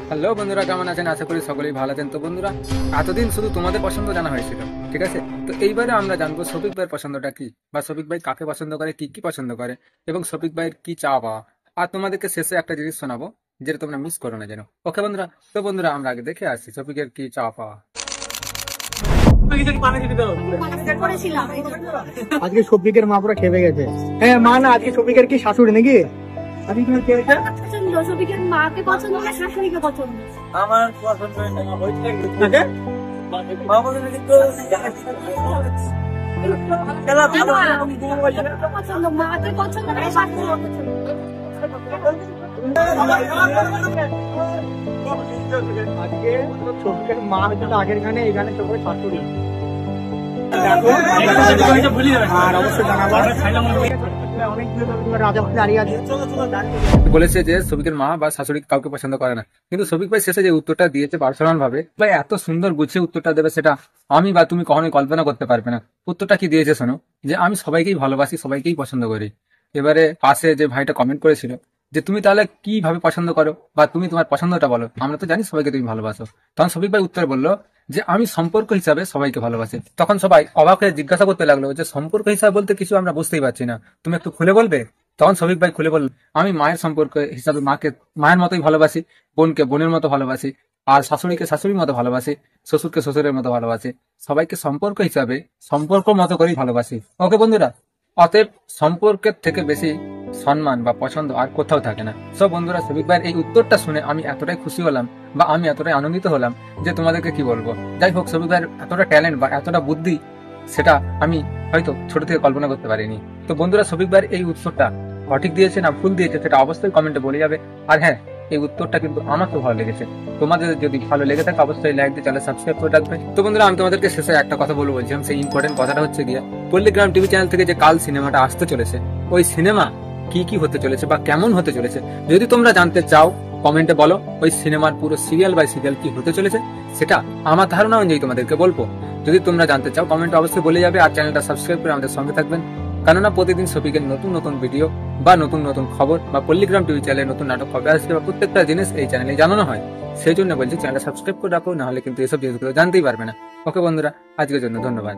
Hello বন্ধুরা, কেমন আছেন? আশা করি সকলেই ভালো আছেন। তো বন্ধুরা, এতদিন শুধু তোমাদের পছন্দ জানা হয়েছিল, ঠিক আছে? তো এইবারে আমরা জানবো শফিক ভাইয়ের পছন্দটা কি, বা শফিক ভাই কাকে পছন্দ করে, কি কি পছন্দ করে, এবং শফিক ভাইয়ের কি চা পাওয়া। আর তোমাদেরকে শেষে একটা জিনিস শোনাবো, যেটা তোমরা মিস করো না যেন। ওকে বন্ধুরা? তো বন্ধুরা, আমরা আগে দেখে আসছি শফিকের কি চা পাওয়া। আজকে শফিকের মা পুরো খেপে গেছে। হ্যাঁ মা না, আজকে শফিকের কি শাশুড়ি নাকি? শফিকের মাকে পছন্দ না শাশুড়িকে পছন্দ? আমার পছন্দ মাকে পছন্দ না শাশুড়ি আজকে শফিকের মা হচ্ছে আগের গানে, এই গানে শফিকের শাশুড়ি। বলেছে যে শফিকের মা বা শাশুড়ি কাউকে পছন্দ করে না, কিন্তু শফিক ভাই শেষে যে উত্তরটা দিয়েছে পার্সোনাল ভাবে, ভাই এত সুন্দর গুছিয়ে উত্তরটা দেবে সেটা আমি বা তুমি কখনোই কল্পনা করতে পারবে না। উত্তরটা কি দিয়েছে শোনো, যে আমি সবাইকেই ভালোবাসি, সবাইকেই পছন্দ করি। এবারে পাশে যে ভাইটা কমেন্ট করেছিল যে তুমি তাহলে কিভাবে পছন্দ করো, বা তুমি তোমার পছন্দটা বলো, আমরা তো জানি সবাইকে তুমি ভালোবাসো। তখন শফিক ভাই উত্তর বললো যে আমি সম্পর্ক হিসাবে সবাইকে ভালোবাসি। তখন সবাই অবাক হয়ে জিজ্ঞাসা করতে লাগলো যে সম্পর্ক হিসাবে বলতে কিছু আমরা বুঝতেই পারছি না, তুমি একটু খুলে বলবে? তখন শফিক ভাই খুলে বলল, আমি মায়ের সম্পর্ক হিসাবে মাকে মায়ের মতোই ভালোবাসি, বোনকে বোনের মতো ভালোবাসি, আর শাশুড়িকে শাশুড়ির মতো ভালোবাসি, শ্বশুরকে শ্বশুরের মতো ভালোবাসি, সবাইকে সম্পর্ক হিসাবে সম্পর্ক মতো করেই ভালোবাসি। ওকে বন্ধুরা, অতএব সম্পর্কের থেকে বেশি সম্মান বা পছন্দ আর কোথাও থাকে না। সব বন্ধুরা, শফিক ভাইয়ের এই উত্তরটা শুনে আমি এতটাই খুশি হলাম, বা আমি এতটাই আনন্দিত হলাম যে তোমাদেরকে কি বলবো। যাই হোক, শফিক ভাইয়ের এতটা ট্যালেন্ট বা এতটা বুদ্ধি, সেটা আমি হয়তো ছোট থেকে কল্পনা করতে পারিনি। তো বন্ধুরা, শফিক ভাইয়ের এই উত্তরটা সঠিক দিয়েছে না ভুল দিয়েছে সেটা অবশ্যই কমেন্টে বলে যাবে। আর হ্যাঁ, এই উত্তরটা কিন্তু আমার তো ভালো লেগেছে। তোমাদের যদি ভালো লেগে থাকে অবশ্যই লাইক দিয়ে চ্যানেল সাবস্ক্রাইব করে রাখবে। তো বন্ধুরা, আমি তোমাদেরকে শেষে একটা কথা বলছিলাম, সেই ইম্পর্টেন্ট কথাটা হচ্ছে গিয়ে পল্লীগ্রাম টিভি চ্যানেল থেকে যে কাল সিনেমাটা আসতে চলেছে, ওই সিনেমা কি কি হতে চলেছে বা কেমন হতে চলেছে, যদি তোমরা জানতে চাও কমেন্টে বলো। ওই সিনেমার পুরো সিরিয়াল বাই সিরিয়াল কি হতে চলেছে সেটা আমার ধারণা অনুযায়ী তোমাদেরকে বলবো। যদি তোমরা জানতে চাও কমেন্টে অবশ্যই বলে যাবে, আর চ্যানেলটা সাবস্ক্রাইব করে আমাদের সঙ্গে থাকবেন। কেননা প্রতিদিন শফিকের নতুন নতুন ভিডিও বা নতুন নতুন খবর বা পল্লীগ্রাম টিভি চ্যানেলে নতুন নাটক কবে আসবে বা প্রত্যেকটা জিনিস এই চ্যানেলে জানানো হয়। সেই জন্য বলছি চ্যানেলটা সাবস্ক্রাইব করে রাখো, নাহলে কিন্তু এসব জিনিসগুলো জানতেই পারবে না। ওকে বন্ধুরা, আজকের জন্য ধন্যবাদ।